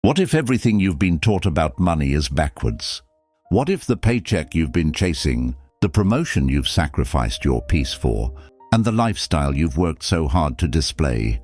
What if everything you've been taught about money is backwards? What if the paycheck you've been chasing, the promotion you've sacrificed your peace for, and the lifestyle you've worked so hard to display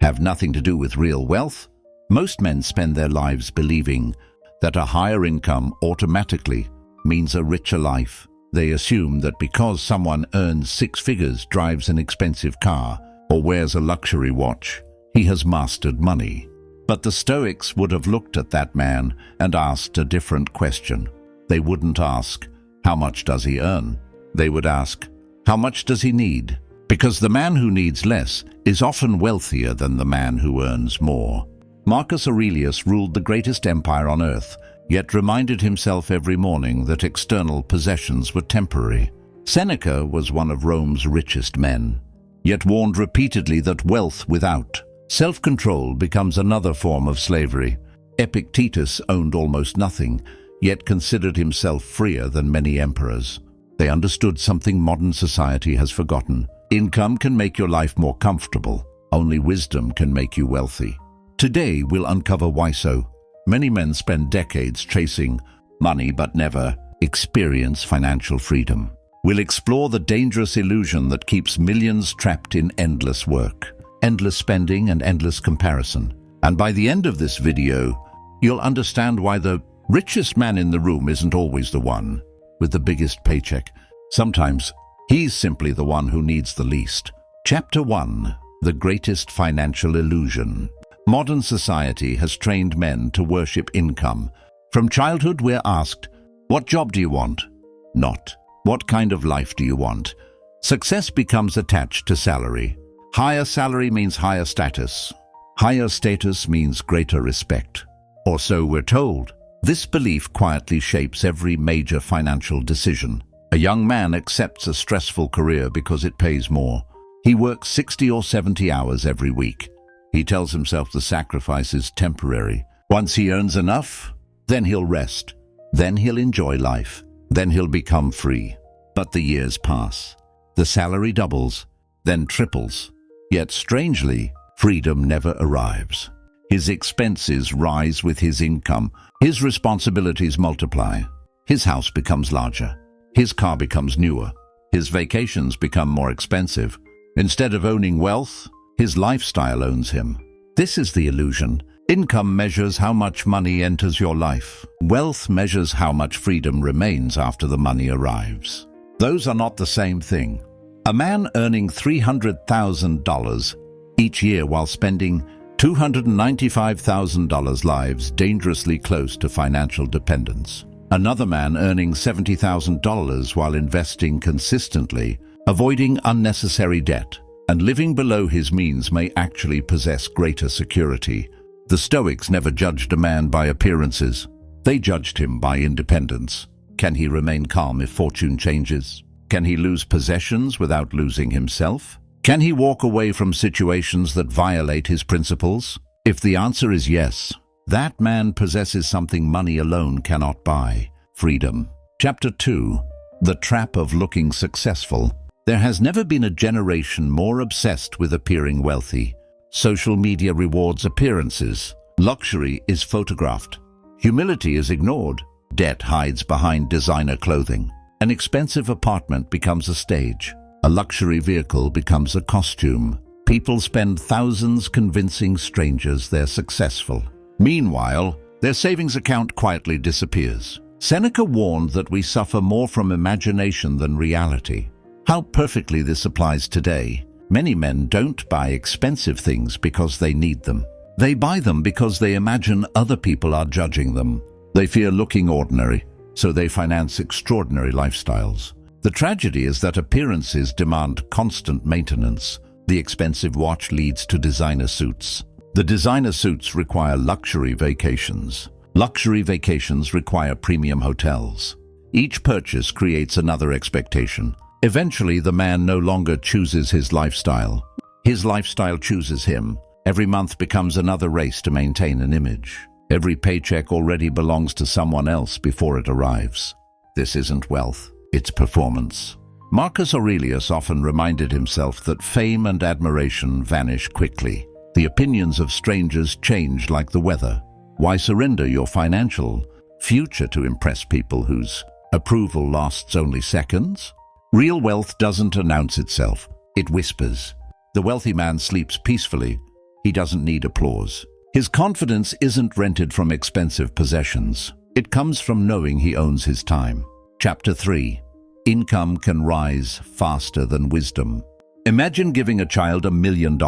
have nothing to do with real wealth? Most men spend their lives believing that a higher income automatically means a richer life. They assume that because someone earns 6 figures, drives an expensive car, or wears a luxury watch, he has mastered money. But the Stoics would have looked at that man and asked a different question. They wouldn't ask, how much does he earn? They would ask, how much does he need? Because the man who needs less is often wealthier than the man who earns more. Marcus Aurelius ruled the greatest empire on earth, yet reminded himself every morning that external possessions were temporary. Seneca was one of Rome's richest men, yet warned repeatedly that wealth without self-control becomes another form of slavery. Epictetus owned almost nothing, yet considered himself freer than many emperors. They understood something modern society has forgotten. Income can make your life more comfortable. Only wisdom can make you wealthy. Today we'll uncover why so. Many men spend decades chasing money but never experience financial freedom. We'll explore the dangerous illusion that keeps millions trapped in endless work, endless spending, and endless comparison. And by the end of this video, you'll understand why the richest man in the room isn't always the one with the biggest paycheck. Sometimes he's simply the one who needs the least. Chapter 1: The Greatest Financial Illusion. Modern society has trained men to worship income. From childhood, we're asked, what job do you want? Not, what kind of life do you want? Success becomes attached to salary. Higher salary means higher status. Higher status means greater respect. Or so we're told. This belief quietly shapes every major financial decision. A young man accepts a stressful career because it pays more. He works 60 or 70 hours every week. He tells himself the sacrifice is temporary. Once he earns enough, then he'll rest. Then he'll enjoy life. Then he'll become free. But the years pass. The salary doubles, then triples. Yet strangely, freedom never arrives. His expenses rise with his income. His responsibilities multiply. His house becomes larger. His car becomes newer. His vacations become more expensive. Instead of owning wealth, his lifestyle owns him. This is the illusion. Income measures how much money enters your life. Wealth measures how much freedom remains after the money arrives. Those are not the same thing. A man earning $300,000 each year while spending $295,000 lives dangerously close to financial dependence. Another man earning $70,000 while investing consistently, avoiding unnecessary debt, and living below his means may actually possess greater security. The Stoics never judged a man by appearances. They judged him by independence. Can he remain calm if fortune changes? Can he lose possessions without losing himself? Can he walk away from situations that violate his principles? If the answer is yes, that man possesses something money alone cannot buy: freedom. Chapter 2: The Trap of Looking Successful. There has never been a generation more obsessed with appearing wealthy. Social media rewards appearances. Luxury is photographed. Humility is ignored. Debt hides behind designer clothing. An expensive apartment becomes a stage. A luxury vehicle becomes a costume. People spend thousands convincing strangers they're successful. Meanwhile, their savings account quietly disappears. Seneca warned that we suffer more from imagination than reality. How perfectly this applies today. Many men don't buy expensive things because they need them. They buy them because they imagine other people are judging them. They fear looking ordinary, so they finance extraordinary lifestyles. The tragedy is that appearances demand constant maintenance. The expensive watch leads to designer suits. The designer suits require luxury vacations. Luxury vacations require premium hotels. Each purchase creates another expectation. Eventually, the man no longer chooses his lifestyle. His lifestyle chooses him. Every month becomes another race to maintain an image. Every paycheck already belongs to someone else before it arrives. This isn't wealth, it's performance. Marcus Aurelius often reminded himself that fame and admiration vanish quickly. The opinions of strangers change like the weather. Why surrender your financial future to impress people whose approval lasts only seconds? Real wealth doesn't announce itself, it whispers. The wealthy man sleeps peacefully. He doesn't need applause. His confidence isn't rented from expensive possessions. It comes from knowing he owns his time. Chapter 3. Income can rise faster than wisdom. Imagine giving a child $1 million.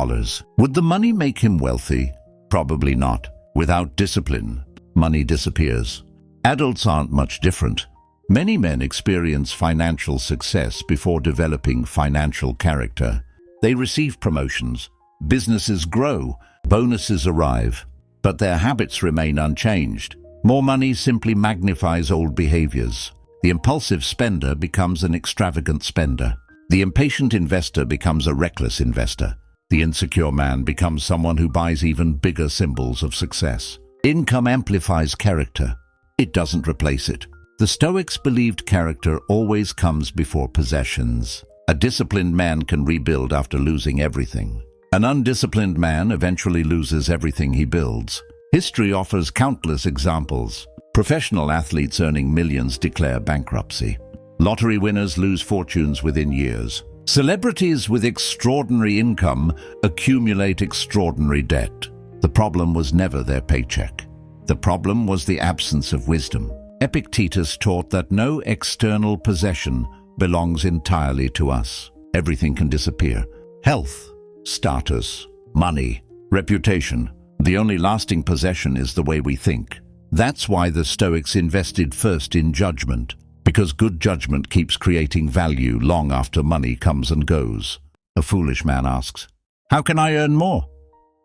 Would the money make him wealthy? Probably not. Without discipline, money disappears. Adults aren't much different. Many men experience financial success before developing financial character. They receive promotions, businesses grow, bonuses arrive, but their habits remain unchanged. More money simply magnifies old behaviors. The impulsive spender becomes an extravagant spender. The impatient investor becomes a reckless investor. The insecure man becomes someone who buys even bigger symbols of success. Income amplifies character. It doesn't replace it. The Stoics believed character always comes before possessions. A disciplined man can rebuild after losing everything. An undisciplined man eventually loses everything he builds. History offers countless examples. Professional athletes earning millions declare bankruptcy. Lottery winners lose fortunes within years. Celebrities with extraordinary income accumulate extraordinary debt. The problem was never their paycheck. The problem was the absence of wisdom. Epictetus taught that no external possession belongs entirely to us. Everything can disappear. Health, status, money, reputation. The only lasting possession is the way we think. That's why the Stoics invested first in judgment, because good judgment keeps creating value long after money comes and goes. A foolish man asks, "How can I earn more?"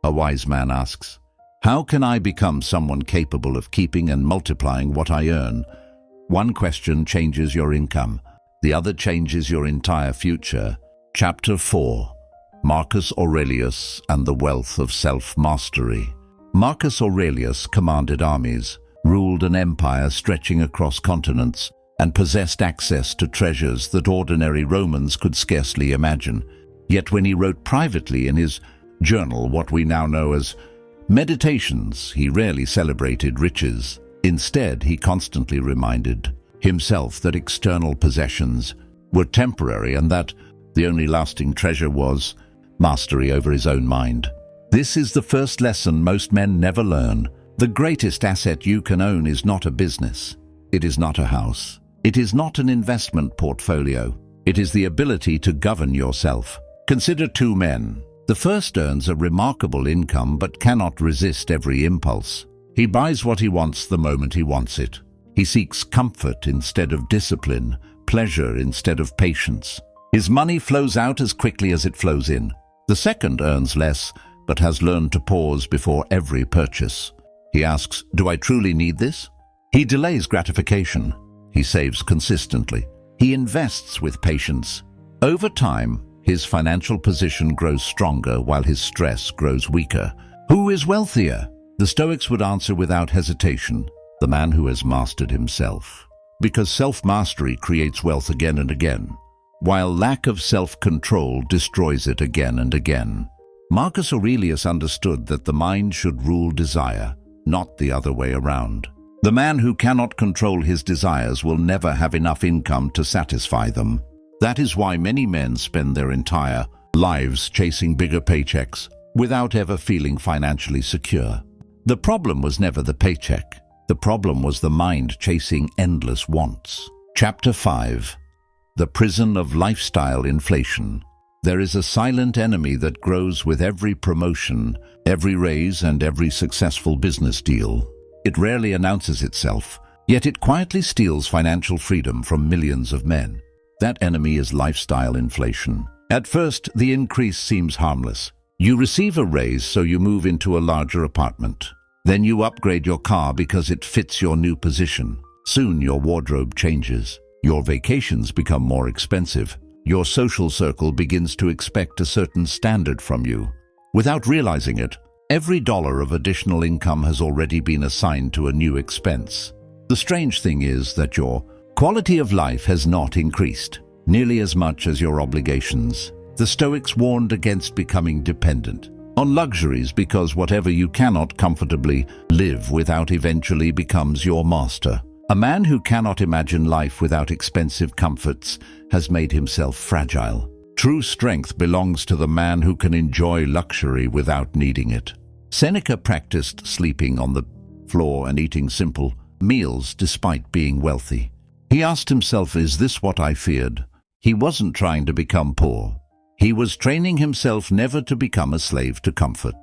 A wise man asks, "How can I become someone capable of keeping and multiplying what I earn?" One question changes your income. The other changes your entire future. Chapter 4. Marcus Aurelius and the Wealth of Self-Mastery. Marcus Aurelius commanded armies, ruled an empire stretching across continents, and possessed access to treasures that ordinary Romans could scarcely imagine. Yet when he wrote privately in his journal what we now know as Meditations, he rarely celebrated riches. Instead, he constantly reminded himself that external possessions were temporary and that the only lasting treasure was mastery over his own mind. This is the first lesson most men never learn. The greatest asset you can own is not a business. It is not a house. It is not an investment portfolio. It is the ability to govern yourself. Consider two men. The first earns a remarkable income but cannot resist every impulse. He buys what he wants the moment he wants it. He seeks comfort instead of discipline, pleasure instead of patience. His money flows out as quickly as it flows in. The second earns less but has learned to pause before every purchase. He asks, "Do I truly need this?" He delays gratification. He saves consistently. He invests with patience. Over time, his financial position grows stronger while his stress grows weaker. Who is wealthier? The Stoics would answer without hesitation, the man who has mastered himself. Because self-mastery creates wealth again and again, while lack of self-control destroys it again and again. Marcus Aurelius understood that the mind should rule desire, not the other way around. The man who cannot control his desires will never have enough income to satisfy them. That is why many men spend their entire lives chasing bigger paychecks without ever feeling financially secure. The problem was never the paycheck. The problem was the mind chasing endless wants. Chapter 5. The Prison of Lifestyle Inflation. There is a silent enemy that grows with every promotion, every raise, and every successful business deal. It rarely announces itself, yet it quietly steals financial freedom from millions of men. That enemy is lifestyle inflation. At first, the increase seems harmless. You receive a raise, so you move into a larger apartment. Then you upgrade your car because it fits your new position. Soon your wardrobe changes. Your vacations become more expensive. Your social circle begins to expect a certain standard from you. Without realizing it, every dollar of additional income has already been assigned to a new expense. The strange thing is that your quality of life has not increased nearly as much as your obligations. The Stoics warned against becoming dependent. On luxuries because whatever you cannot comfortably live without eventually becomes your master. A man who cannot imagine life without expensive comforts has made himself fragile. True strength belongs to the man who can enjoy luxury without needing it. Seneca practiced sleeping on the floor and eating simple meals despite being wealthy. He asked himself, is this what I feared? He wasn't trying to become poor. He was training himself never to become a slave to comfort.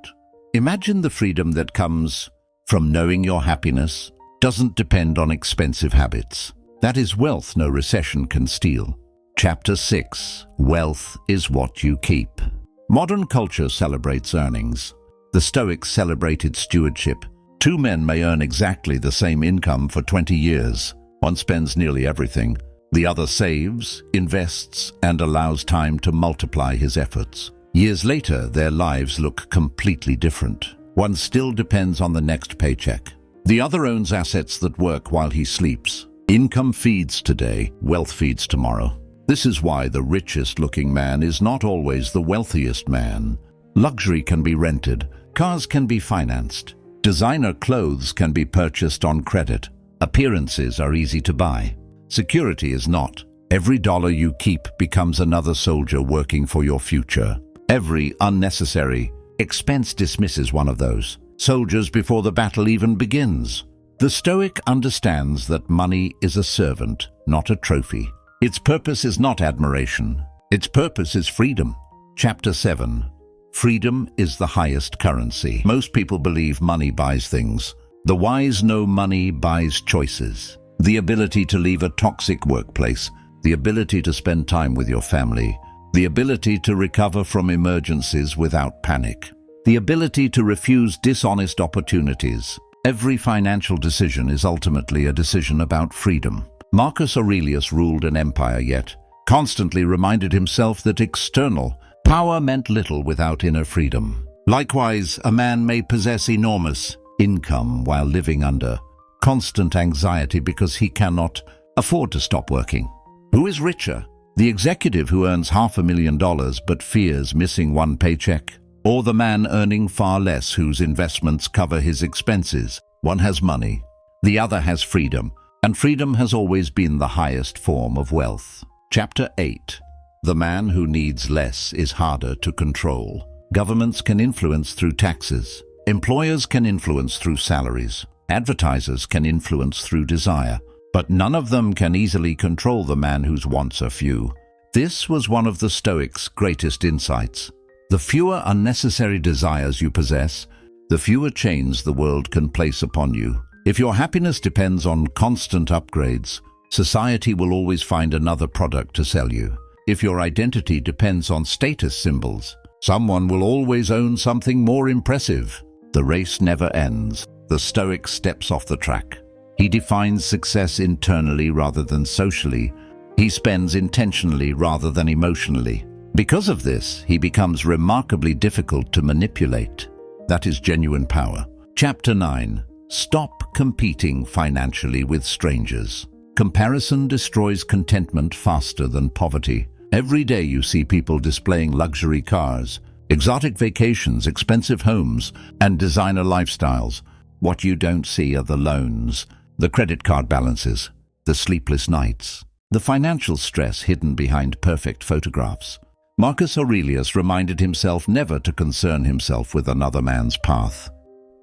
Imagine the freedom that comes from knowing your happiness doesn't depend on expensive habits. That is wealth no recession can steal. Chapter 6. Wealth is what you keep. Modern culture celebrates earnings. The Stoics celebrated stewardship. Two men may earn exactly the same income for 20 years. One spends nearly everything. The other saves, invests, and allows time to multiply his efforts. Years later, their lives look completely different. One still depends on the next paycheck. The other owns assets that work while he sleeps. Income feeds today, wealth feeds tomorrow. This is why the richest-looking man is not always the wealthiest man. Luxury can be rented, cars can be financed, designer clothes can be purchased on credit, appearances are easy to buy. Security is not. Every dollar you keep becomes another soldier working for your future. Every unnecessary expense dismisses one of those soldiers before the battle even begins. The Stoic understands that money is a servant, not a trophy. Its purpose is not admiration. Its purpose is freedom. Chapter 7. Freedom is the highest currency. Most people believe money buys things. The wise know money buys choices. The ability to leave a toxic workplace, the ability to spend time with your family, the ability to recover from emergencies without panic, the ability to refuse dishonest opportunities. Every financial decision is ultimately a decision about freedom. Marcus Aurelius ruled an empire, yet constantly reminded himself that external power meant little without inner freedom. Likewise, a man may possess enormous income while living under constant anxiety because he cannot afford to stop working. Who is richer? The executive who earns $500,000 but fears missing one paycheck? Or the man earning far less whose investments cover his expenses? One has money, the other has freedom, and freedom has always been the highest form of wealth. Chapter 8. The man who needs less is harder to control. Governments can influence through taxes. Employers can influence through salaries. Advertisers can influence through desire. But none of them can easily control the man whose wants are few. This was one of the Stoics' greatest insights. The fewer unnecessary desires you possess, the fewer chains the world can place upon you. If your happiness depends on constant upgrades, society will always find another product to sell you. If your identity depends on status symbols, someone will always own something more impressive. The race never ends. The Stoic steps off the track. He defines success internally rather than socially. He spends intentionally rather than emotionally. Because of this, he becomes remarkably difficult to manipulate. That is genuine power. Chapter 9. Stop competing financially with strangers. Comparison destroys contentment faster than poverty. Every day you see people displaying luxury cars, exotic vacations, expensive homes, and designer lifestyles. What you don't see are the loans, the credit card balances, the sleepless nights, the financial stress hidden behind perfect photographs. Marcus Aurelius reminded himself never to concern himself with another man's path.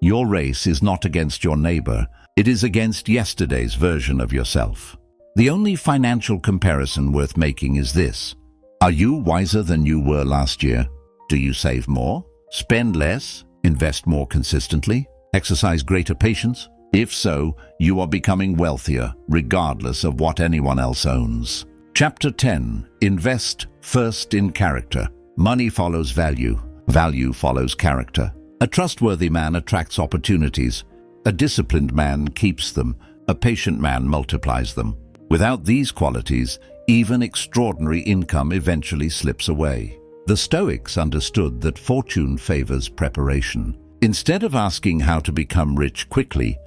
Your race is not against your neighbor, it is against yesterday's version of yourself. The only financial comparison worth making is this. Are you wiser than you were last year? Do you save more? Spend less? Invest more consistently? Exercise greater patience? If so, you are becoming wealthier, regardless of what anyone else owns. Chapter 10. Invest first in character. Money follows value. Value follows character. A trustworthy man attracts opportunities. A disciplined man keeps them. A patient man multiplies them. Without these qualities, even extraordinary income eventually slips away. The Stoics understood that fortune favors preparation. Instead of asking how to become rich quickly,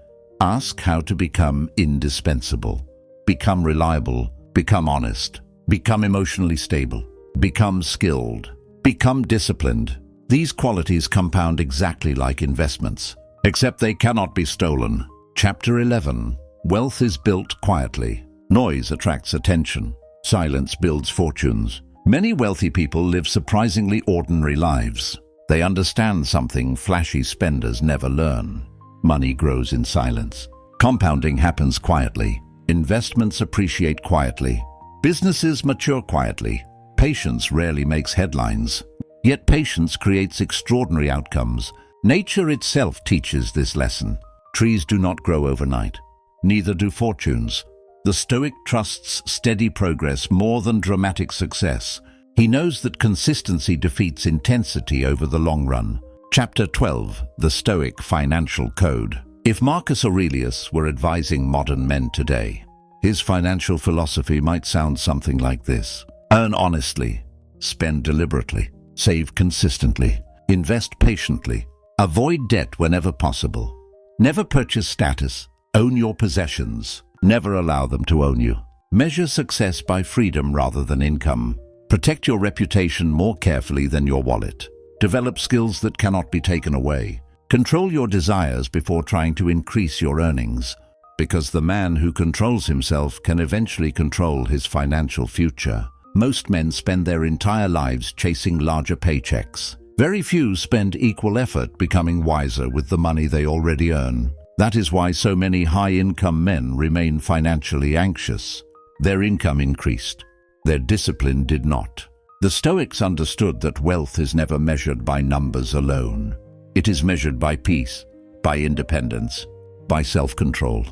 ask how to become indispensable. Become reliable. Become honest. Become emotionally stable. Become skilled. Become disciplined. These qualities compound exactly like investments, except they cannot be stolen. Chapter 11. Wealth is built quietly. Noise attracts attention. Silence builds fortunes. Many wealthy people live surprisingly ordinary lives. They understand something flashy spenders never learn. Money grows in silence. Compounding happens quietly. Investments appreciate quietly. Businesses mature quietly. Patience rarely makes headlines. Yet patience creates extraordinary outcomes. Nature itself teaches this lesson. Trees do not grow overnight. Neither do fortunes. The Stoic trusts steady progress more than dramatic success. He knows that consistency defeats intensity over the long run. Chapter 12. The Stoic Financial Code. If Marcus Aurelius were advising modern men today, his financial philosophy might sound something like this. Earn honestly, spend deliberately, save consistently, invest patiently, avoid debt whenever possible. Never purchase status, own your possessions, never allow them to own you. Measure success by freedom rather than income. Protect your reputation more carefully than your wallet. Develop skills that cannot be taken away. Control your desires before trying to increase your earnings, because the man who controls himself can eventually control his financial future. Most men spend their entire lives chasing larger paychecks. Very few spend equal effort becoming wiser with the money they already earn. That is why so many high-income men remain financially anxious. Their income increased. Their discipline did not. The Stoics understood that wealth is never measured by numbers alone. It is measured by peace, by independence, by self-control,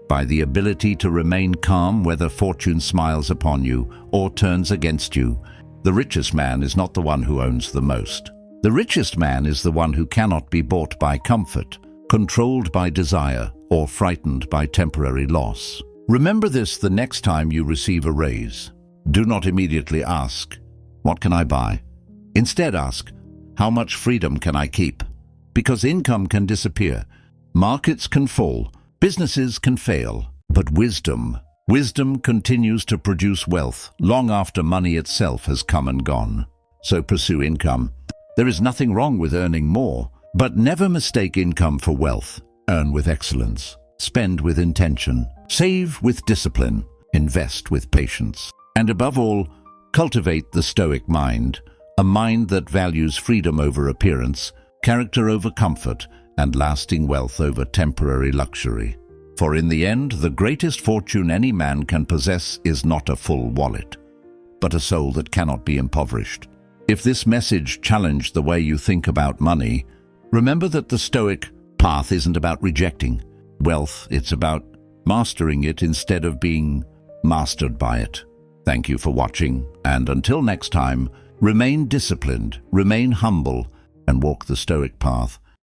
by the ability to remain calm whether fortune smiles upon you or turns against you. The richest man is not the one who owns the most. The richest man is the one who cannot be bought by comfort, controlled by desire, or frightened by temporary loss. Remember this the next time you receive a raise. Do not immediately ask, "What can I buy?" Instead ask, "How much freedom can I keep?" Because income can disappear, markets can fall, businesses can fail, but wisdom continues to produce wealth long after money itself has come and gone. So pursue income. There is nothing wrong with earning more, but never mistake income for wealth. Earn with excellence, spend with intention, save with discipline, invest with patience. And above all, cultivate the Stoic mind, a mind that values freedom over appearance, character over comfort, and lasting wealth over temporary luxury. For in the end, the greatest fortune any man can possess is not a full wallet, but a soul that cannot be impoverished. If this message challenged the way you think about money, remember that the Stoic path isn't about rejecting wealth, it's about mastering it instead of being mastered by it. Thank you for watching, and until next time, remain disciplined, remain humble, and walk the Stoic path.